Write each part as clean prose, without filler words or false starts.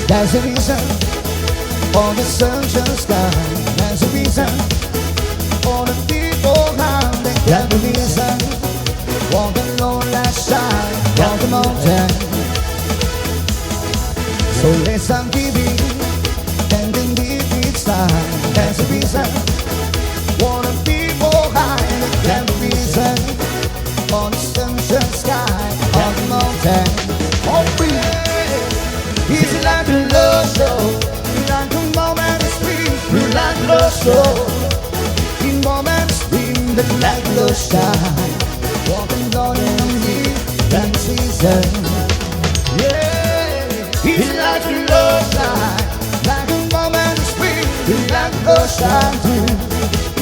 There's a reason for the sunshine sky. There's a reason for the people around. There's a reason for the lonely side of the mountain. So listen, baby, and then deep inside. There's a reason for the people high. There's a reason for the sunshine sky of the mountain. Oh, baby. It's like a love show, like a moment of spring, like a love show. In moments of spring, the light will shine. Walking on in the that season. Yeah, it's like a love shine, like a moment of spring, like a love shine.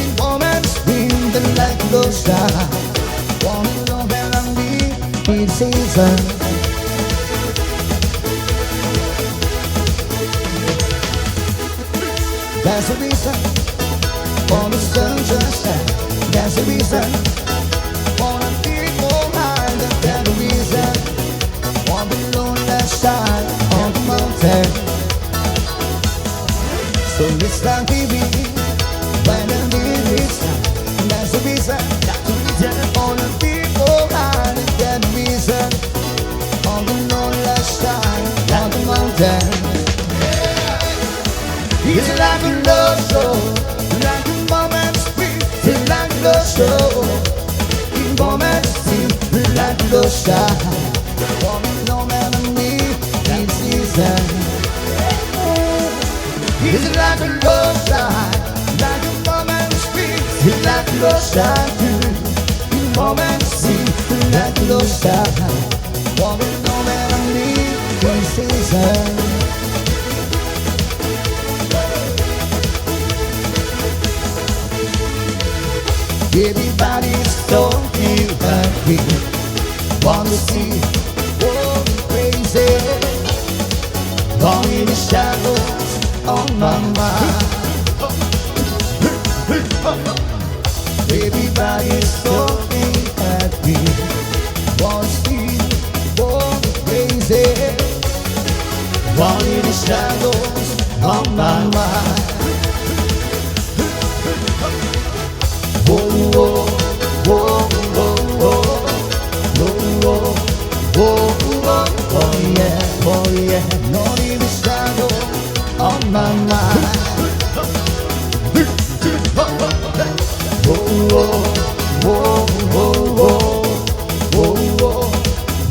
In moments of spring, the light will shine. Walking on in the season. There's a reason for the sunshine sky. There's a reason for the people high. There's a reason for the lonely side of the mountain. So listen, baby, when the wind is high. There's a reason for the people high. There's a reason for the lonely side of the mountain. It's like a love show, like a moment of spring, it's like a love show. In moments of spring, like a love shine. Walking on enemy in season. It's like a love shine, like a moment of spring, it's like a love shine. In moments of spring, like a love shine. Walking on enemy in season. Everybody's talking like we wanna see world crazy. Gone in the shadows on my mind. Everybody's talking like we wanna see world crazy. Gone in the shadows on my mind. Whoa, whoa, whoa, whoa, whoa, whoa, whoa, whoa, oh yeah, not even shadow on my mind. Whoa, whoa, whoa, whoa, whoa, whoa,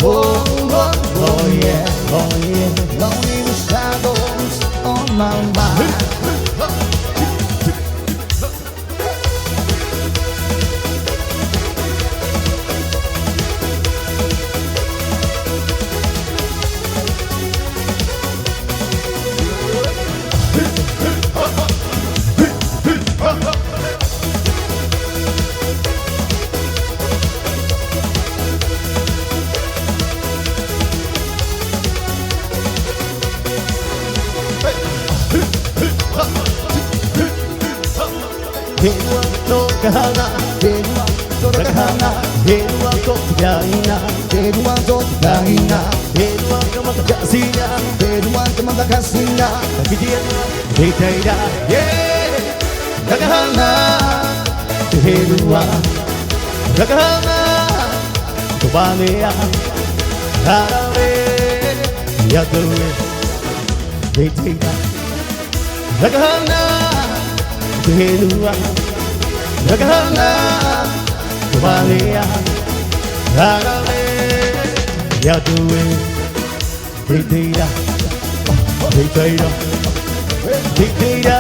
whoa, oh yeah, not even shadows on my mind. Kahanga, Hedua, Kahanga, Hedua, Kahina, Hedua, Kahina, Hedua, Kamakasina, Hedua, Kamakasina, Kakidian, Hetaida, yeah, Kahanga, Hedua, Kahanga, Tubania, Harawe, Yadue, Hetaida, Kahanga, Hedua. Kahanga, Tubania, Harawe, Yadue, Hetaida, Hetaida, Hetaida,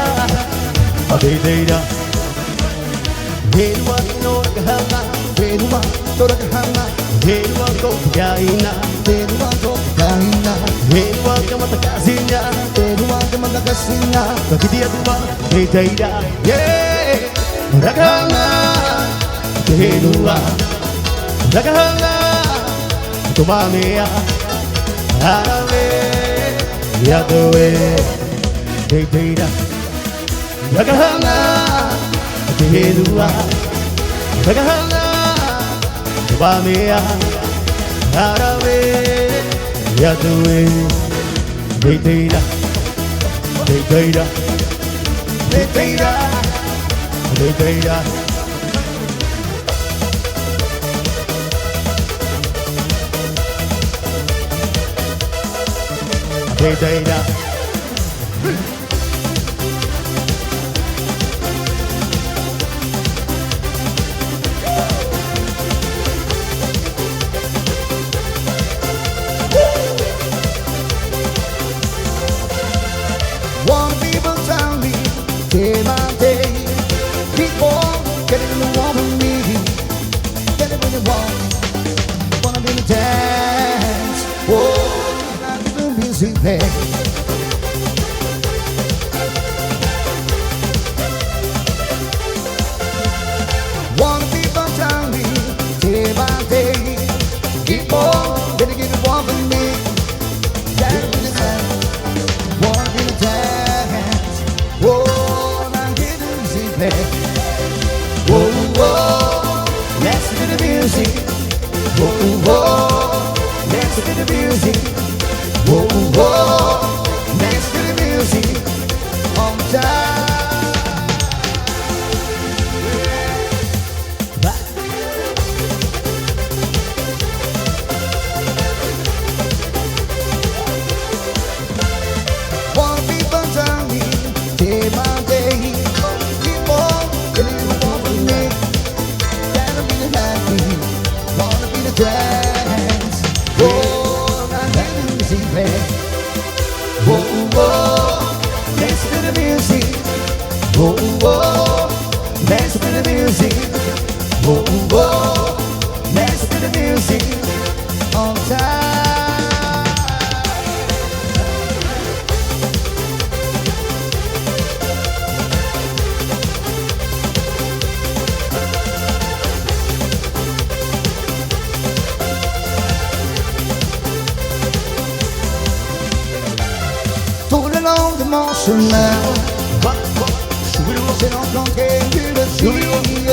Hetaida. Hedua no Kahanga, Hedua no Kahanga, Hedua ko Kahina, Hedua ko Kahina, Hedua Kamakasina, Hedua Kamakasina, Kakidia Tuba, Hetaida, yeah. Kahanga, Hedua, Kahanga, Tubania, Harawe, Yadue, Hetaida, Kahanga, Hedua, Kahanga, Tubania, Harawe, Yadue, Hetaida. data, the data, the data. The data. One people tell me, day by day, people getting the one with me, getting what they want, wanna be the dance, oh, not the music play. One people tell me, day by day, people getting the one with me, getting what they want. Wanna be the dance, whoa, I'm getting easy. Whoa, whoa, listen to the music. Whoa, whoa, listen to the music. Whoa, whoa, listen to the music. On time. Day by day, people getting the one with me. Gotta be the happy, wanna be the dance. Whoa, I'm getting busy, man. Whoa, whoa, listen to the music. Whoa, whoa, listen to the music. Whoa, whoa, listen to the music. On time. Tout le long de mon chemin, j'ai rencontré une fille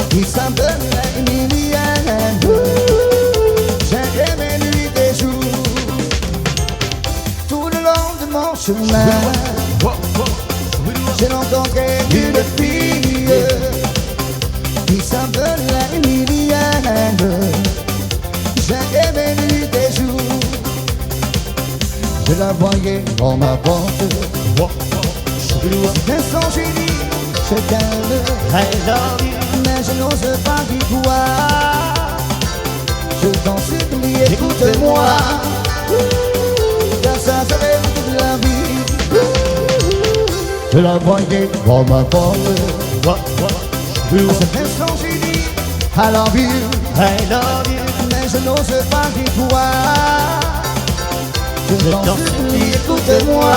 qui s'appelle Emilienne. J'ai aimé nuit et jour. Tout le long de mon chemin, j'ai rencontré une fille qui s'appelle Emilienne. J'ai aimé nuit et jour. Je la voyais dans ma porte. D'un son génie, je t'aime, I love you. Mais je n'ose pas dire quoi. Je t'en supplie, écoute-moi. Car ça serait toute la vie. Je la voyais dans ma porte. D'un son génie, I love you, I love you. Mais je n'ose pas dire quoi. Je t'en supplie, écoute-moi.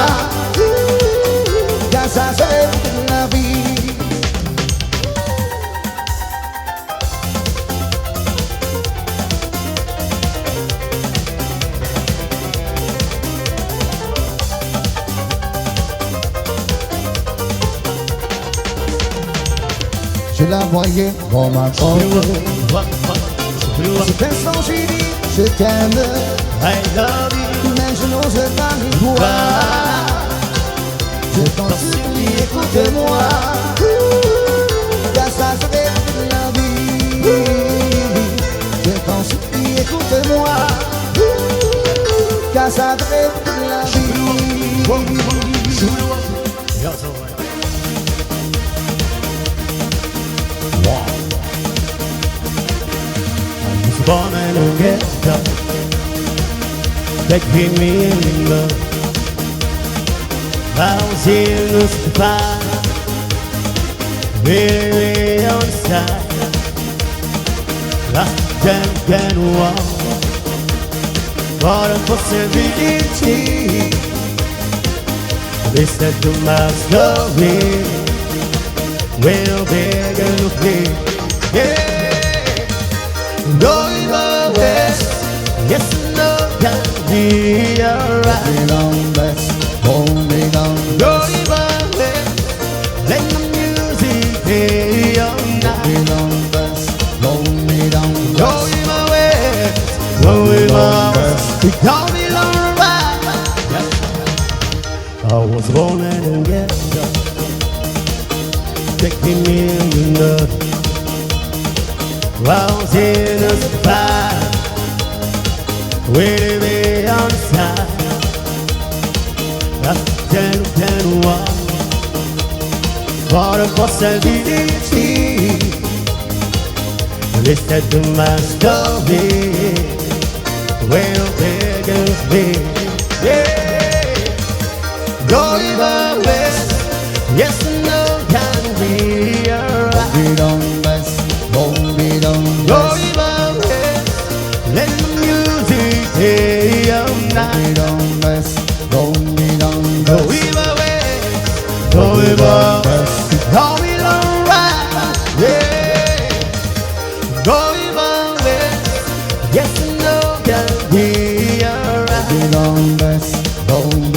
Car ça serait toute la vie. Je la voyais dans ma porte. C'est un son génie, je t'aime, I love you. Mais je n'ose pas me voir. Je t'en supplie, écoute-moi. Car ça serait toute la vie. Je t'en supplie, écoute-moi. Car ça serait toute la vie. Born in a ghetto, that gave me in love. I was in the fire, way on the side. Lost and walk for the possibility. Listen to my story, we'll begin to play. Yeah. Going my best, yes and no can be alright. Hold me down best, hold me down best. Going my best, let the music play all night. Hold me down best, hold me down best. Going my best, going my best. We call it alright. survive. Wait me on the side. That's the one. For the possibility. Listen to my story. Well, begins me. Yeah. Going west. Yes and no can be alright. Don't be done best. Don't be done best. Going west. Let the music play all night. Don't be done best. Don't be done best. Going west. Going west. Don't be done right. Yeah. Going west. Yes and no can be alright. Don't be done best. Don't